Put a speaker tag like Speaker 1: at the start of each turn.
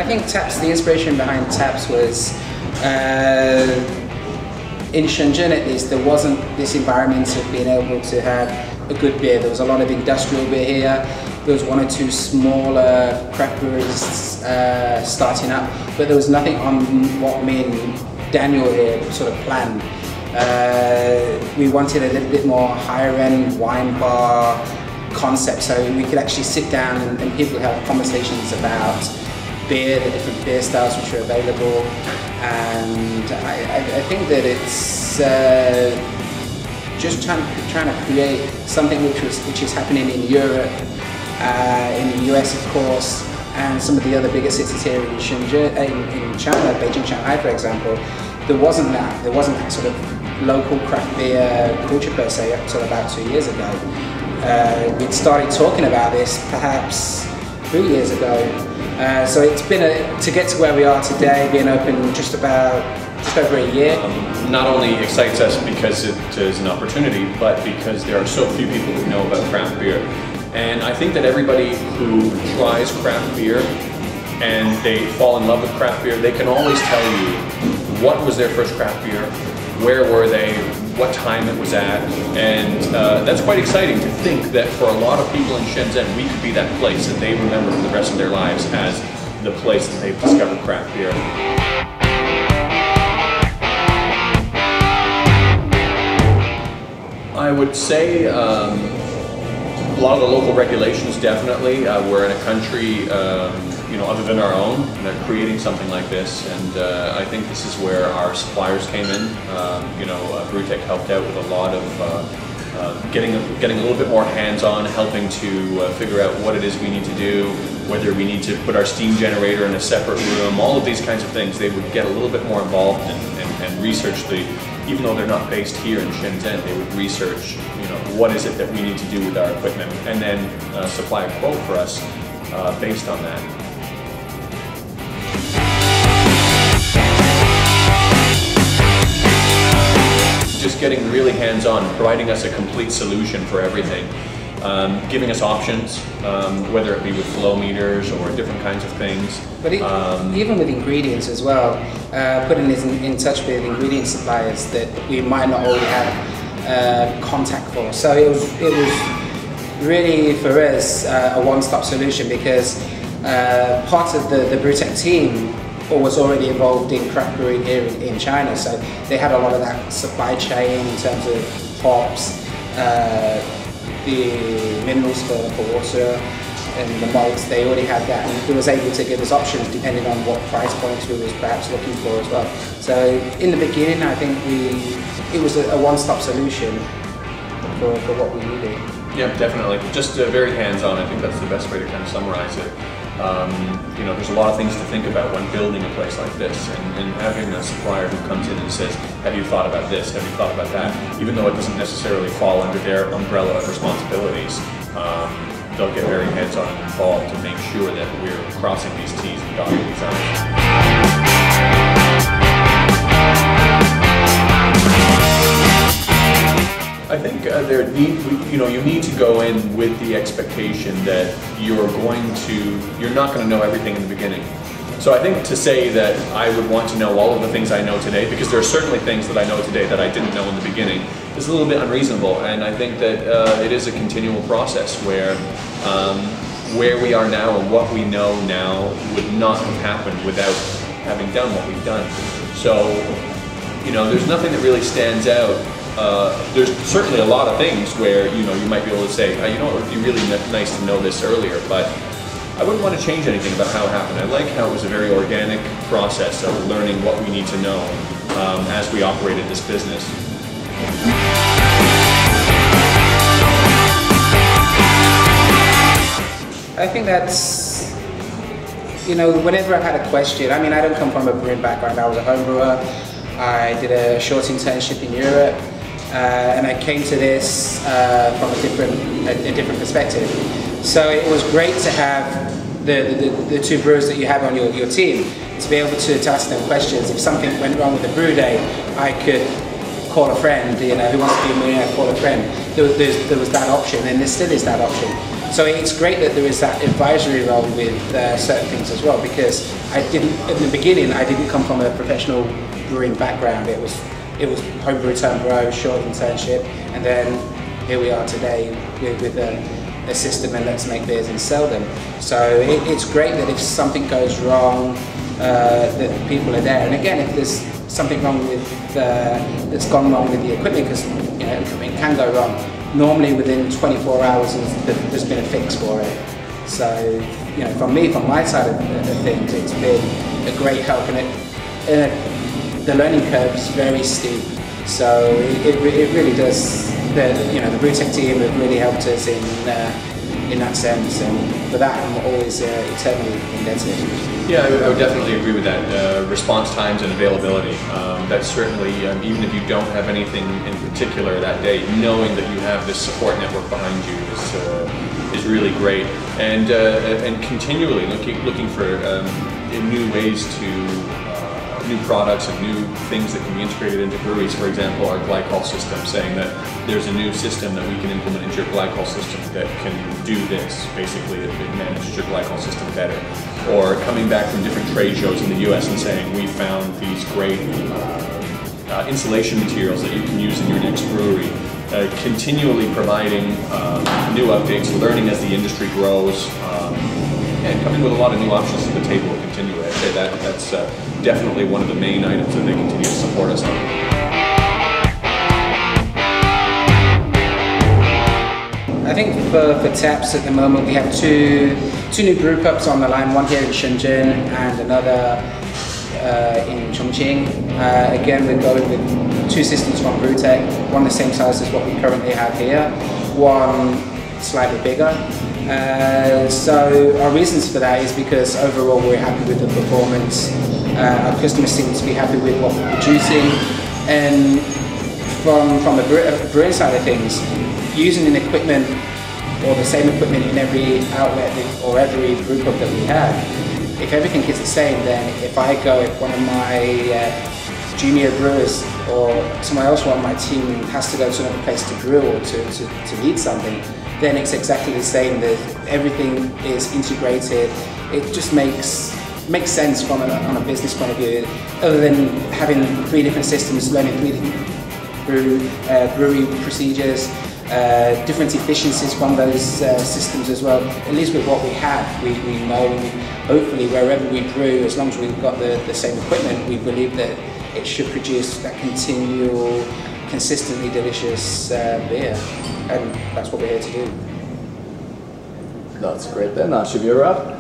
Speaker 1: think taps, the inspiration behind taps was, in Shenzhen at least, there wasn't this environment of being able to have a good beer. There was a lot of industrial beer here. There was one or two smaller craft breweries starting up, but there was nothing on what me and Daniel here sort of planned. We wanted a little bit more higher end wine bar concept, so we could actually sit down and people have conversations about beer, the different beer styles which are available, and I think that it's just trying to create something which is happening in Europe, in the US of course, and some of the other bigger cities here in Shenzhen, in China, Beijing, Shanghai for example. There wasn't that sort of local craft beer culture per se up until about 2 years ago. We'd started talking about this perhaps 3 years ago. So it's been to get to where we are today, being open just over a year.
Speaker 2: Not only excites us because it is an opportunity, but because there are so few people who know about craft beer. And I think that everybody who tries craft beer and they fall in love with craft beer, they can always tell you what was their first craft beer, where were they, what time it was at, and that's quite exciting to think that for a lot of people in Shenzhen, we could be that place that they remember for the rest of their lives as the place that they've discovered craft beer. I would say a lot of the local regulations, definitely. We're in a country, other than our own, that creating something like this, and I think this is where our suppliers came in. Brew-Tek helped out with a lot of getting a little bit more hands-on, helping to figure out what it is we need to do, whether we need to put our steam generator in a separate room, all of these kinds of things. They would get a little bit more involved and research even though they're not based here in Shenzhen, they would research, what is it that we need to do with our equipment, and then supply a quote for us based on that. Just getting really hands-on, providing us a complete solution for everything, giving us options, whether it be with flow meters or different kinds of things.
Speaker 1: But even with ingredients as well, putting us in touch with ingredient suppliers that we might not already have contact for. So it was really for us a one-stop solution, because part of the Brew-Tek team was already involved in craft brewing here in China, so they had a lot of that supply chain in terms of hops, the minerals for water, and the malts. They already had that, and it was able to give us options depending on what price points we was perhaps looking for as well. So in the beginning, I think it was a one-stop solution for what we needed.
Speaker 2: Yeah, definitely. Just very hands-on. I think that's the best way to kind of summarize it. There's a lot of things to think about when building a place like this, and having a supplier who comes in and says, have you thought about this, have you thought about that, even though it doesn't necessarily fall under their umbrella of responsibilities, they'll get very hands-on and involved to make sure that we're crossing these T's and dotting these I's. I think you need to go in with the expectation that you're not going to know everything in the beginning. So I think to say that I would want to know all of the things I know today, because there are certainly things that I know today that I didn't know in the beginning, is a little bit unreasonable. And I think that it is a continual process where we are now and what we know now would not have happened without having done what we've done. So, there's nothing that really stands out. There's certainly a lot of things where you might be able to say, it would be really nice to know this earlier, but I wouldn't want to change anything about how it happened. I like how it was a very organic process of learning what we need to know as we operated this business.
Speaker 1: I think that's, whenever I had a question, I don't come from a brewing background. I was a home brewer. I did a short internship in Europe. And I came to this from a different perspective. So it was great to have the two brewers that you have on your team, to be able to ask them questions. If something went wrong with the brew day, I could call a friend, who wants to be a millionaire, call a friend. There was that option, and there still is that option. So it's great that there is that advisory role with certain things as well, because in the beginning, I didn't come from a professional brewing background. It was homebrew turn bro, short internship, and then here we are today with a system, and let's make beers and sell them. So it's great that if something goes wrong, that people are there. And again, if there's something wrong with that's gone wrong with the equipment, because you know equipment can go wrong. Normally within 24 hours, there's been a fix for it. So you know, from my side of things, it's been a great help, and the learning curve is very steep. So it really does. The Brew-Tek team have really helped us in that sense, and for that I'm always eternally indebted.
Speaker 2: Yeah, I would definitely agree with that. Response times and availability. That's certainly, even if you don't have anything in particular that day, knowing that you have this support network behind you is really great. And continually looking for new ways to new products and new things that can be integrated into breweries. For example, our glycol system, saying that there's a new system that we can implement into your glycol system that can do this. Basically, it manages your glycol system better. Or coming back from different trade shows in the US and saying, we found these great insulation materials that you can use in your next brewery. Continually providing new updates, learning as the industry grows, and coming with a lot of new options to the table continually. I'd say that's definitely one of the main items that they continue to support us on.
Speaker 1: I think for taps at the moment we have two new brew pubs on the line, one here in Shenzhen and another in Chongqing. Again, we're going with two systems from Brew-Tek, one the same size as what we currently have here, one slightly bigger. So our reasons for that is because overall we're happy with the performance. Our customers seem to be happy with what we're producing, and from the brewing side of things, using an equipment or the same equipment in every outlet or every brew pub that we have, if everything is the same, then if one of my junior brewers or someone else on my team has to go to another place to brew or to lead something, then it's exactly the same. Everything is integrated. It just makes sense on a business point of view, other than having 3 different systems, learning 3 different brewery procedures, different efficiencies from those systems as well. At least with what we have, we know, hopefully wherever we brew, as long as we've got the same equipment, we believe that it should produce that continual, consistently delicious beer, and that's what we're here to do.
Speaker 3: That's great then, that should be a wrap.